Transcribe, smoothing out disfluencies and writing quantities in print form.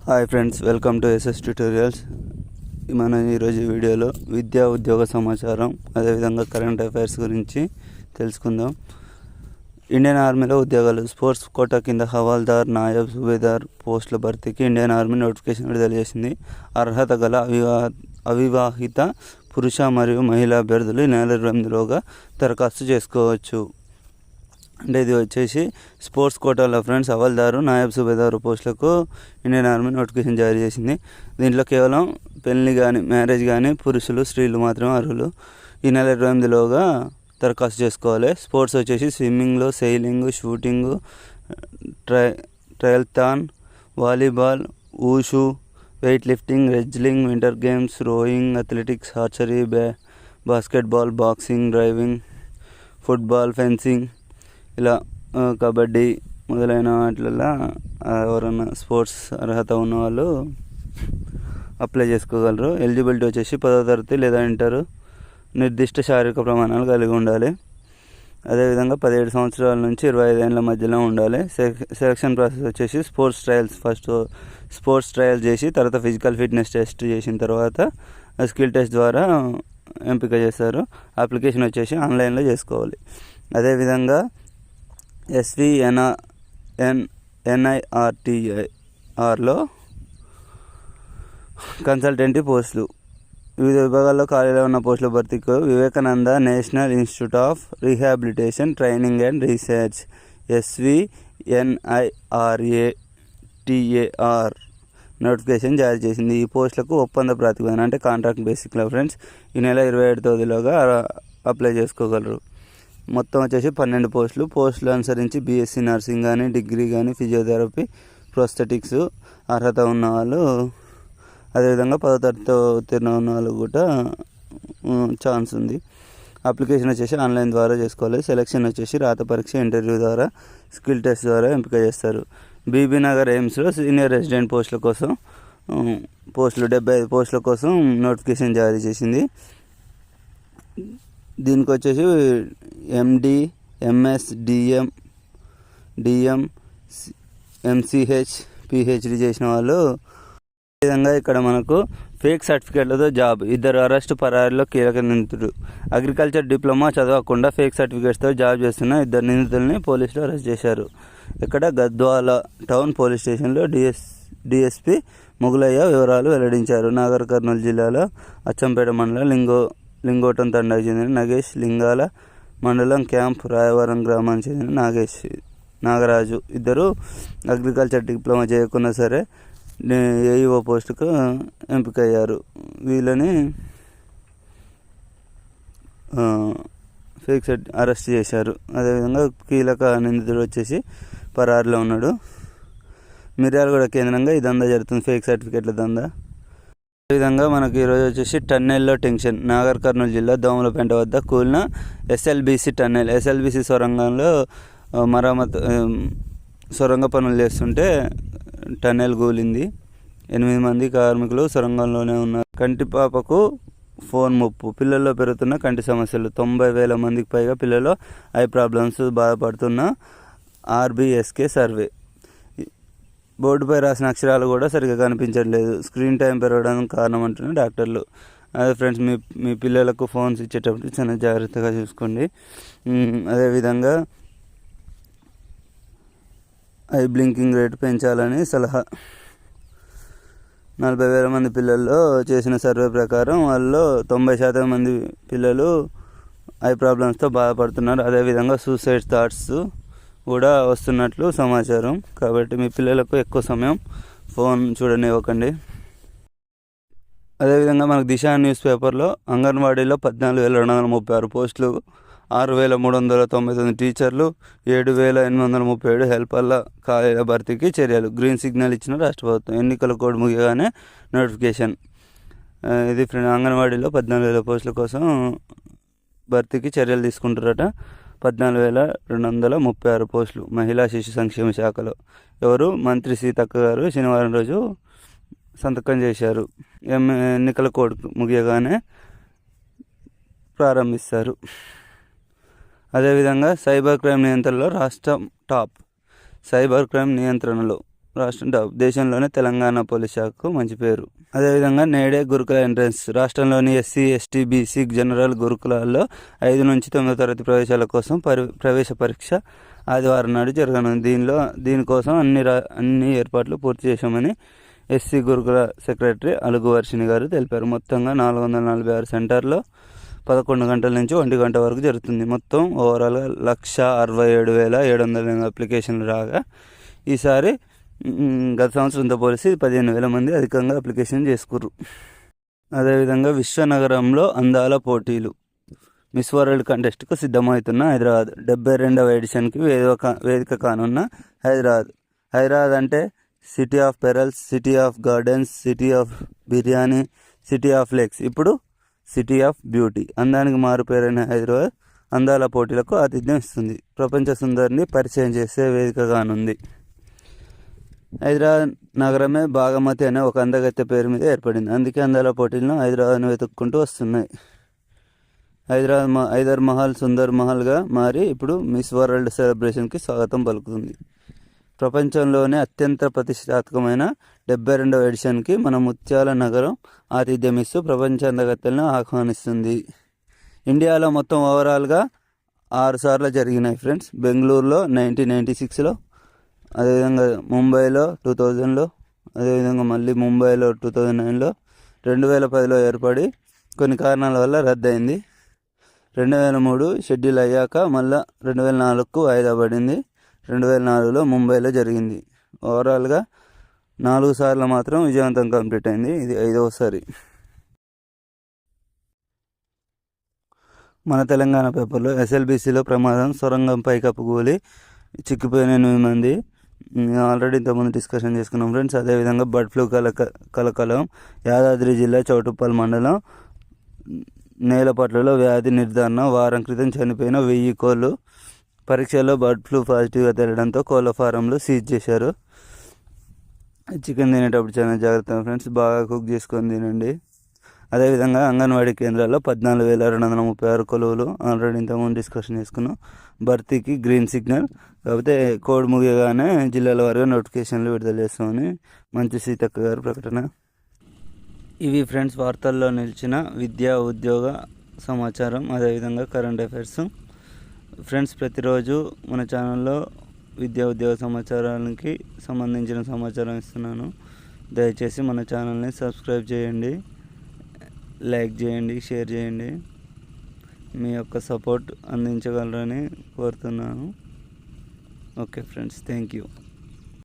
Hi friends, welcome to SS tutorials. మనం ఈరోజు వీడియోలో విద్యా ఉద్యోగ సమాచారం, అదేవిధంగా కరెంట్ అఫైర్స్ గురించి తెలుసుకుందాం. ఇండియన్ ఆర్మీలో ఉద్యోగాలు. స్పోర్ట్స్ కోటా కింద హవాల్దార్, నాయబ్ సుబేదార్ పోస్టుల భర్తీకి ఇండియన్ ఆర్మీ నోటిఫికేషన్ విడుదల చేసింది. అర్హత గల అవివాహిత పురుష మరియు మహిళా అభ్యర్థులు ఈ నెల 28లోగా దరఖాస్తు చేసుకోవచ్చు. అంటే ఇది వచ్చేసి స్పోర్ట్స్ కోటాలో ఫ్రెండ్స్, హవాల్దారు, నాయబ్ సుబేదారు పోస్టులకు ఇండియన్ ఆర్మీ నోటిఫికేషన్ జారీ చేసింది. దీంట్లో కేవలం పెళ్లి కానీ మ్యారేజ్ కానీ పురుషులు, స్త్రీలు మాత్రమే అర్హులు. ఈ నెల 28లోగా దరఖాస్తు చేసుకోవాలి. స్పోర్ట్స్ వచ్చేసి స్విమ్మింగ్లో sailing, shooting, triathlon, volleyball, wushu, weight lifting, wrestling, winter games, rowing, athletics, archery, basketball, boxing, driving, football, fencing, ఇలా కబడ్డీ మొదలైన వాటిల్లో ఎవరైనా స్పోర్ట్స్ అర్హత ఉన్న వాళ్ళు అప్లై చేసుకోగలరు. ఎలిజిబిలిటీ వచ్చేసి 10వ తరగతి లేదా ఇంటర్, నిర్దిష్ట శారీరక ప్రమాణాలు కలిగి ఉండాలి. అదేవిధంగా 17 సంవత్సరాల నుంచి 25 ఏళ్ళ మధ్యలో ఉండాలి. సెలక్షన్ ప్రాసెస్ వచ్చేసి ఫస్ట్ స్పోర్ట్స్ ట్రయల్స్ చేసి తర్వాత ఫిజికల్ ఫిట్నెస్ టెస్ట్ చేసిన తర్వాత స్కిల్ టెస్ట్ ద్వారా ఎంపిక చేస్తారు. అప్లికేషన్ వచ్చేసి ఆన్లైన్లో చేసుకోవాలి. అదేవిధంగా SVNIRTIRలో కన్సల్టెంట్ పోస్టులు. వివిధ విభాగాల్లో ఖాళీలో ఉన్న పోస్టుల భర్తీకి Vivekananda national institute of rehabilitation training and research SVNIRTIR notification జారీ చేసింది. ఈ పోస్టులకు ఒప్పంద ప్రాతిపదికన అంటే కాంట్రాక్ట్ బేసిక్లో ఫ్రెండ్స్ ఈ నెల 27లోగా అప్లై చేసుకోగలరు. మొత్తం వచ్చేసి 12 పోస్టులు అనుసరించి BSc నర్సింగ్ కానీ, డిగ్రీ కానీ, ఫిజియోథెరపీ, ప్రోస్థెటిక్స్ అర్హత ఉన్న వాళ్ళు, అదేవిధంగా 10వ తరగతితో ఉత్తీర్ణ ఉన్న వాళ్ళు కూడా ఛాన్స్ ఉంది. అప్లికేషన్ వచ్చేసి ఆన్లైన్ ద్వారా చేసుకోవాలి. సెలక్షన్ వచ్చేసి రాత పరీక్ష, ఇంటర్వ్యూ ద్వారా, స్కిల్ టెస్ట్ ద్వారా ఎంపిక చేస్తారు. బీబీ నగర్ ఎయిమ్స్లో సీనియర్ రెసిడెంట్ పోస్టుల కోసం 75 పోస్టుల కోసం నోటిఫికేషన్ జారీ చేసింది. దీనికి వచ్చేసి MD, MS, DM, MCH, PhD చేసిన వాళ్ళు. అదేవిధంగా ఇక్కడ మనకు ఫేక్ సర్టిఫికేట్లతో జాబ్. 2 అరెస్టు, పరారీలో కీలక నిందితుడు. అగ్రికల్చర్ డిప్లొమా చదవకుండా ఫేక్ సర్టిఫికేట్స్తో జాబ్ చేస్తున్న 2 నిందితుల్ని పోలీసులు అరెస్ట్ చేశారు. ఇక్కడ గద్వాల టౌన్ పోలీస్ స్టేషన్లో DSP మొగులయ్య వివరాలు వెల్లడించారు. నాగర్ కర్నూలు జిల్లాలో అచ్చంపేట మండలం లింగోటం తండాకు చెందిన నగేష్, లింగాల మండలం క్యాంప్ రాయవరం గ్రామానికి చెందిన నాగరాజు ఇద్దరు అగ్రికల్చర్ డిప్లొమా చేయకున్నా సరే AEO పోస్టుకు ఎంపికయ్యారు. వీళ్ళని ఫేక్ అరెస్ట్ చేశారు. అదేవిధంగా కీలక నిందితుడు వచ్చేసి పరారీలో ఉన్నాడు. మిర్యాలగూడ కేంద్రంగా ఈ దందా జరుగుతుంది, ఫేక్ సర్టిఫికేట్ల దందా. అదేవిధంగా మనకి ఈరోజు వచ్చేసి టన్నెల్లో టెన్షన్. నాగర్ కర్నూలు జిల్లా దోమలపేంట వద్ద కూలిన SLBC టన్నెల్. SLBC సొరంగంలో సొరంగ పనులు చేస్తుంటే టన్నెల్ కూలింది. 8 మంది కార్మికులు సొరంగంలోనే ఉన్నారు. కంటిపాపకు ఫోన్ ముప్పు. పిల్లల్లో పెరుగుతున్న కంటి సమస్యలు. 90,000 మందికి పైగా పిల్లలు ఐ ప్రాబ్లమ్స్ బాధపడుతున్న RBSK సర్వే. బోర్డుపై రాసిన అక్షరాలు కూడా సరిగ్గా కనిపించట్లేదు. స్క్రీన్ టైం పెరగడానికి కారణం అంటున్నారు డాక్టర్లు. అదే ఫ్రెండ్స్, మీ పిల్లలకు ఫోన్స్ ఇచ్చేటప్పుడు చాలా జాగ్రత్తగా చూసుకోండి. అదేవిధంగా ఐ బ్లింకింగ్ రేటు పెంచాలని సలహా. 40,000 మంది పిల్లల్లో చేసిన సర్వే ప్రకారం వాళ్ళు 90% మంది పిల్లలు ఐ ప్రాబ్లమ్స్తో బాధపడుతున్నారు. అదేవిధంగా సూసైడ్ థాట్స్ కూడా వస్తున్నట్లు సమాచారం. కాబట్టి మీ పిల్లలకు ఎక్కువ సమయం ఫోన్ చూడనివ్వకండి. అదేవిధంగా మనకు దిశ న్యూస్ పేపర్లో అంగన్వాడీలో 14,236 పోస్టులు, 6,399 టీచర్లు, 7,837 హెల్పర్ల ఖాళీల భర్తీకి చర్యలు. గ్రీన్ సిగ్నల్ ఇచ్చిన రాష్ట్ర ప్రభుత్వం. ఎన్నికల కోడ్ ముగియగానే నోటిఫికేషన్. ఇది ఫ్రెండ్, అంగన్వాడీలో 14,000 పోస్టుల కోసం భర్తీకి చర్యలు తీసుకుంటారట. 14,236 పోస్టులు మహిళా శిశు సంక్షేమ శాఖలో. ఎవరు? మంత్రి సీతక్క గారు శనివారం రోజు సంతకం చేశారు. ఎన్నికల కోడ్ ముగియగానే ప్రారంభిస్తారు. అదేవిధంగా సైబర్ క్రైమ్ నియంత్రణలో రాష్ట్రం టాప్. సైబర్ క్రైమ్ నియంత్రణలో దేశంలోనే తెలంగాణ పోలీస్ శాఖకు మంచి పేరు. అదేవిధంగా నేడే గురుకుల ఎంట్రన్స్. రాష్ట్రంలోని ఎస్సీ, ఎస్టీ, బీసీ జనరల్ గురుకులాల్లో 5 నుంచి 9వ తరగతి ప్రవేశాల కోసం ప్రవేశ పరీక్ష ఆదివారం నాడు జరగనుంది. దీనికోసం అన్ని ఏర్పాట్లు పూర్తి చేశామని ఎస్సీ గురుకుల సెక్రటరీ అలుగు వర్షిణి గారు తెలిపారు. మొత్తంగా 446 సెంటర్లో 11 గంటల నుంచి 1 గంట వరకు జరుగుతుంది. మొత్తం ఓవరాల్గా 167,700 అప్లికేషన్లు రాగా ఈసారి గత సంవత్సరంతో పోలిసి 15,000 మంది అధికంగా అప్లికేషన్ చేసుకుర్రు. అదేవిధంగా విశ్వనగరంలో అందాల పోటీలు. మిస్ వరల్డ్ కంటెస్ట్కు సిద్ధమవుతున్న హైదరాబాద్ 72వ ఎడిషన్కి వేదిక కానున్న హైదరాబాద్ అంటే city of pearls, city of gardens, city of biryani, city of lakes, ఇప్పుడు సిటీ ఆఫ్ బ్యూటీ. అందానికి మారుపేరైన హైదరాబాద్ అందాల పోటీలకు ఆతిథ్యం ఇస్తుంది. ప్రపంచ సుందరిని పరిచయం చేసే వేదిక కానుంది. హైదరాబాద్ నగరమే భాగమతి అనే ఒక అందగత్తె పేరు మీద ఏర్పడింది. అందుకే అందాల పోటీలను హైదరాబాద్ను వెతుక్కుంటూ వస్తున్నాయి. హైదర్ మహల్ సుందర్ మహల్గా మారి ఇప్పుడు మిస్ వరల్డ్ సెలబ్రేషన్కి స్వాగతం పలుకుతుంది. ప్రపంచంలోనే అత్యంత ప్రతిష్టాత్మకమైన 72వ ఎడిషన్కి మన ముత్యాల నగరం ఆతిథ్యం ఇస్తూ ప్రపంచ అందగత్తెలను ఆహ్వానిస్తుంది. ఇండియాలో మొత్తం ఓవరాల్గా 6 సార్లు జరిగినాయి ఫ్రెండ్స్. బెంగళూరులో 1996లో, అదేవిధంగా ముంబైలో 2000లో, అదేవిధంగా మళ్ళీ ముంబైలో 2009లో, 2010లో ఏర్పడి కొన్ని కారణాల వల్ల రద్దయింది. 2003 షెడ్యూల్ అయ్యాక మళ్ళీ 2004కు వాయిదా పడింది. 2004లో ముంబైలో జరిగింది. ఓవరాల్గా 4 సార్లు మాత్రం విజయవంతం కంప్లీట్ అయింది. ఇది 5వసారి. మన తెలంగాణ పేపర్లో ఎస్ఎల్బీసీలో ప్రమాదం, సొరంగం పైకప్పు కూలి చిక్కిపోయిన 8 మంది. ఆల్రెడీ ఇంతకుముందు డిస్కషన్ చేసుకున్నాం ఫ్రెండ్స్. అదేవిధంగా బర్డ్ ఫ్లూ కలకలం. యాదాద్రి జిల్లా చౌటుప్పల్ మండలం నేలపట్లలో వ్యాధి నిర్ధారణ. వారం క్రితం చనిపోయిన 1000 కోళ్ళు. పరీక్షల్లో బర్డ్ ఫ్లూ పాజిటివ్గా తేలడంతో కోళ్ళ ఫారంలు సీజ్ చేశారు. చికెన్ తినేటప్పుడు చాలా జాగ్రత్త ఫ్రెండ్స్, బాగా కుక్ చేసుకొని తినండి. అదేవిధంగా అంగన్వాడీ కేంద్రాల్లో 14,236 కొలువులు. ఆల్రెడీ ఇంతకుముందు డిస్కషన్ చేసుకున్నాం. భర్తీకి గ్రీన్ సిగ్నల్. కాకపోతే కోడ్ ముగియగానే జిల్లాల వారీగా నోటిఫికేషన్లు విడుదల చేస్తామని మంచి సీతక్క గారు ప్రకటన. ఇవి ఫ్రెండ్స్ వార్తల్లో నిలిచిన విద్యా ఉద్యోగ సమాచారం, అదేవిధంగా కరెంట్ అఫైర్స్. ఫ్రెండ్స్ ప్రతిరోజు మన ఛానల్లో విద్యా ఉద్యోగ సమాచారానికి సంబంధించిన సమాచారం ఇస్తున్నాను. దయచేసి మన ఛానల్ని సబ్స్క్రైబ్ చేయండి, లైక్ చేయండి, షేర్ చేయండి. మీ యొక్క సపోర్ట్ అందించగలరని కోరుతున్నాను. Okay friends, thank you.